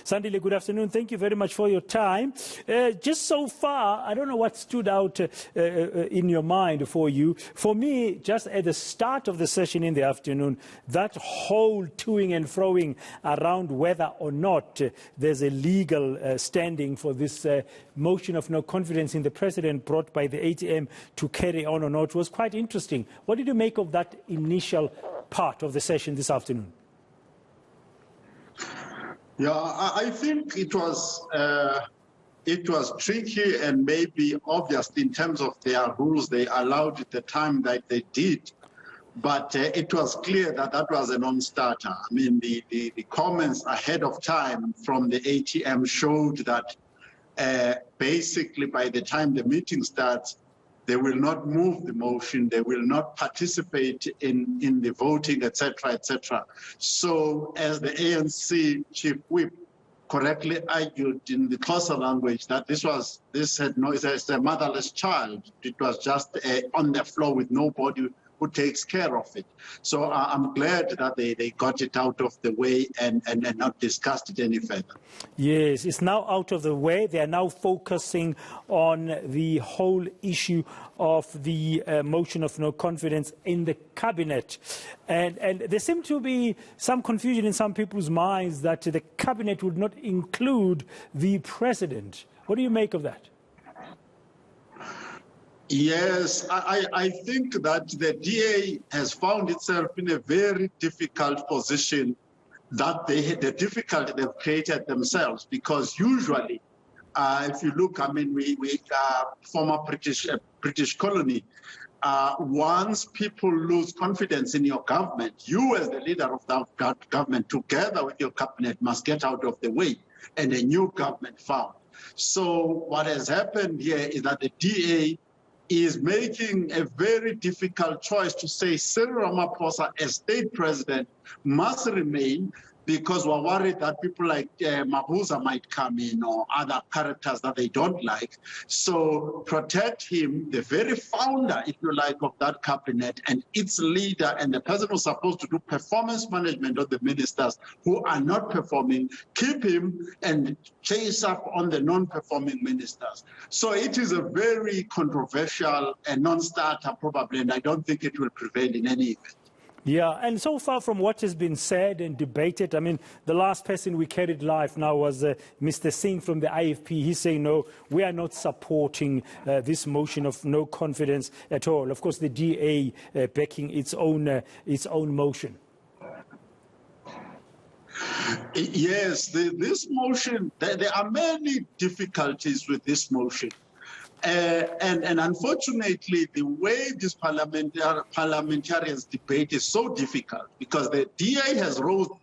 Sandile, good afternoon. Thank you very much for your time. Just so far, I don't know what stood out in your mind for you. For me, just at the start of the session in the afternoon, that whole toing and froing around whether or not there's a legal standing for this motion of no confidence in the president brought by the ATM to carry on or not was quite interesting. What did you make of that initial part of the session this afternoon? Yeah, I think it was tricky and maybe obvious in terms of their rules. They allowed it the time that they did, but it was clear that that was a non-starter. I mean, the comments ahead of time from the ATM showed that basically by the time the meeting starts, they will not move the motion, they will not participate in the voting, etc., etc. So as the ANC chief whip correctly argued in the closer language that this had no, it's a motherless child. It was just on the floor with nobody who takes care of it. So I'm glad that they got it out of the way and not discussed it any further. Yes, it's now out of the way. They are now focusing on the whole issue of the motion of no confidence in the cabinet. And there seemed to be some confusion in some people's minds that the cabinet would not include the president. What do you make of that? Yes, I think that the DA has found itself in a very difficult position, that the difficulty they've created themselves, because usually, if you look, I mean, we former British colony, once people lose confidence in your government, you as the leader of that government, together with your cabinet, must get out of the way and a new government found. So what has happened here is that the DA is making a very difficult choice to say Cyril Ramaphosa as state president must remain, because we're worried that people like Mabuza might come in or other characters that they don't like. So protect him, the very founder, if you like, of that cabinet and its leader and the person who's supposed to do performance management of the ministers who are not performing, keep him and chase up on the non-performing ministers. So it is a very controversial and non-starter probably, and I don't think it will prevail in any event. Yeah, and so far from what has been said and debated, I mean, the last person we carried live now was Mr. Singh from the IFP. He's saying, no, we are not supporting this motion of no confidence at all. Of course, the DA backing its own motion. Yes, this motion, there are many difficulties with this motion. And unfortunately, the way this parliamentarians debate is so difficult because the DA has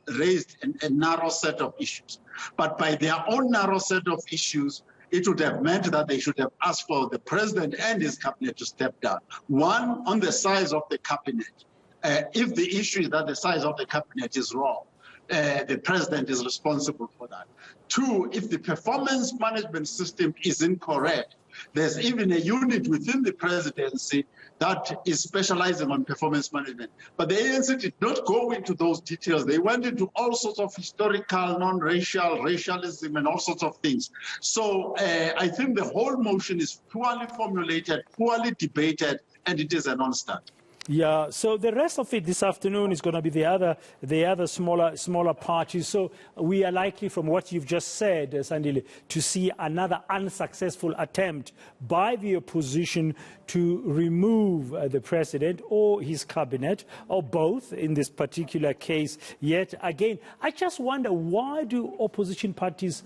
raised a narrow set of issues. But by their own narrow set of issues, it would have meant that they should have asked for the president and his cabinet to step down. One, on the size of the cabinet. If the issue is that the size of the cabinet is wrong, the president is responsible for that. Two, if the performance management system is incorrect, there's even a unit within the presidency that is specializing on performance management. But the ANC did not go into those details. They went into all sorts of historical, non-racial, racialism, and all sorts of things. So I think the whole motion is poorly formulated, poorly debated, and it is a non-starter. Yeah, so the rest of it this afternoon is going to be the other smaller parties. So we are likely, from what you've just said, Sandile, to see another unsuccessful attempt by the opposition to remove the president or his cabinet, or both in this particular case. Yet again, I just wonder, why do opposition parties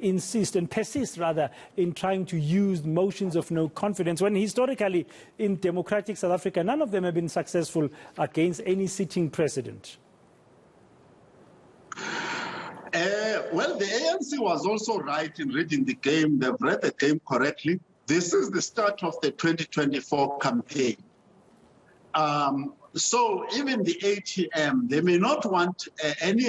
insist and persist, rather, in trying to use motions of no confidence, when historically in democratic South Africa, none of them have been successful against any sitting president? Well, the ANC was also right in reading the game. They've read the game correctly. This is the start of the 2024 campaign. So even the ATM, they may not want any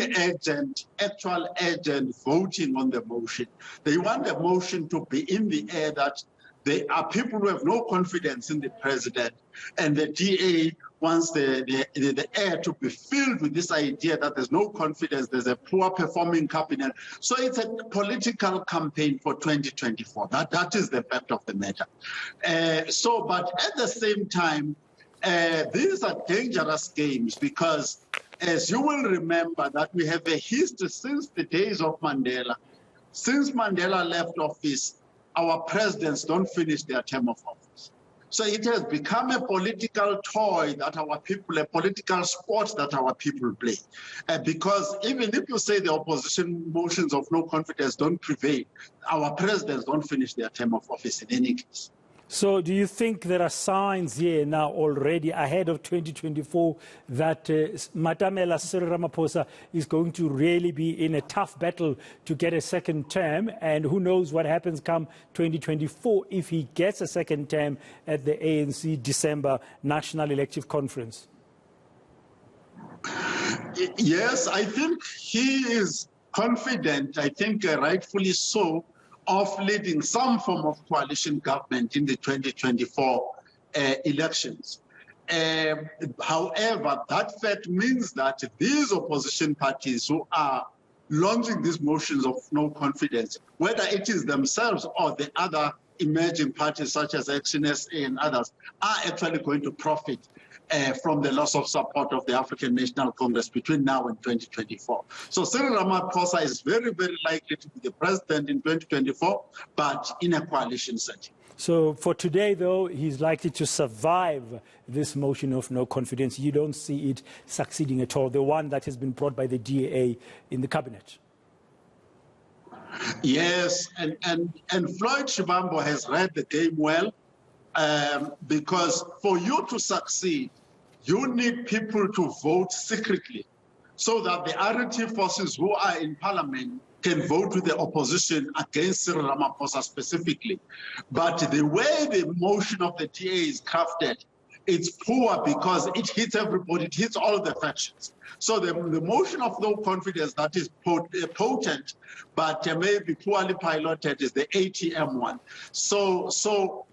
actual agent voting on the motion. They want the motion to be in the air that There are people who have no confidence in the president, and the DA wants the air to be filled with this idea that there's no confidence, there's a poor performing cabinet. So it's a political campaign for 2024. That is the fact of the matter. But at the same time, these are dangerous games because, as you will remember, that we have a history since the days of Mandela. Since Mandela left office, our presidents don't finish their term of office. So it has become a political toy that our people, a political sport that our people play. Because even if you say the opposition motions of no confidence don't prevail, our presidents don't finish their term of office in any case. So do you think there are signs here now already ahead of 2024 that Matamela Cyril Ramaphosa is going to really be in a tough battle to get a second term? And who knows what happens come 2024 if he gets a second term at the ANC December National Elective Conference? Yes, I think he is confident, I think rightfully so, of leading some form of coalition government in the 2024 elections. However, that fact means that these opposition parties who are launching these motions of no confidence, whether it is themselves or the other emerging parties such as eNCA and others, are actually going to profit from the loss of support of the African National Congress between now and 2024. So Cyril Ramaphosa is very, very likely to be the president in 2024, but in a coalition setting. So for today, though, he's likely to survive this motion of no confidence. You don't see it succeeding at all, the one that has been brought by the DA in the cabinet. Yes, and Floyd Shivambu has read the game well, because for you to succeed, you need people to vote secretly so that the RT forces who are in parliament can vote with the opposition against Cyril Ramaphosa specifically. But the way the motion of the DA is crafted, it's poor because it hits everybody, it hits all the factions. So the motion of no confidence that is potent, but maybe poorly piloted, is the ATM one. So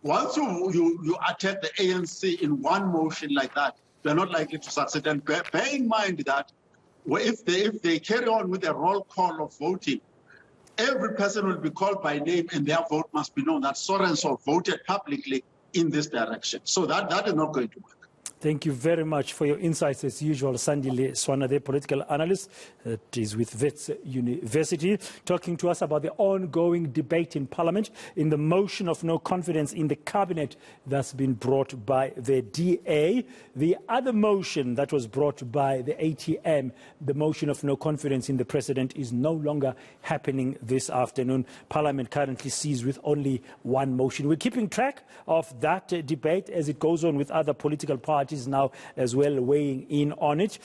once you attack the ANC in one motion like that, they're not likely to succeed. And bear in mind that if they carry on with the roll call of voting, every person will be called by name and their vote must be known that so and so voted publicly in this direction. So that is not going to work. Thank you very much for your insights, as usual. Sandile Swana, the political analyst that is with Wits University, talking to us about the ongoing debate in Parliament in the motion of no confidence in the cabinet that's been brought by the DA. The other motion that was brought by the ATM, the motion of no confidence in the president, is no longer happening this afternoon. Parliament currently sees with only one motion. We're keeping track of that debate as it goes on with other political parties now as well weighing in on it.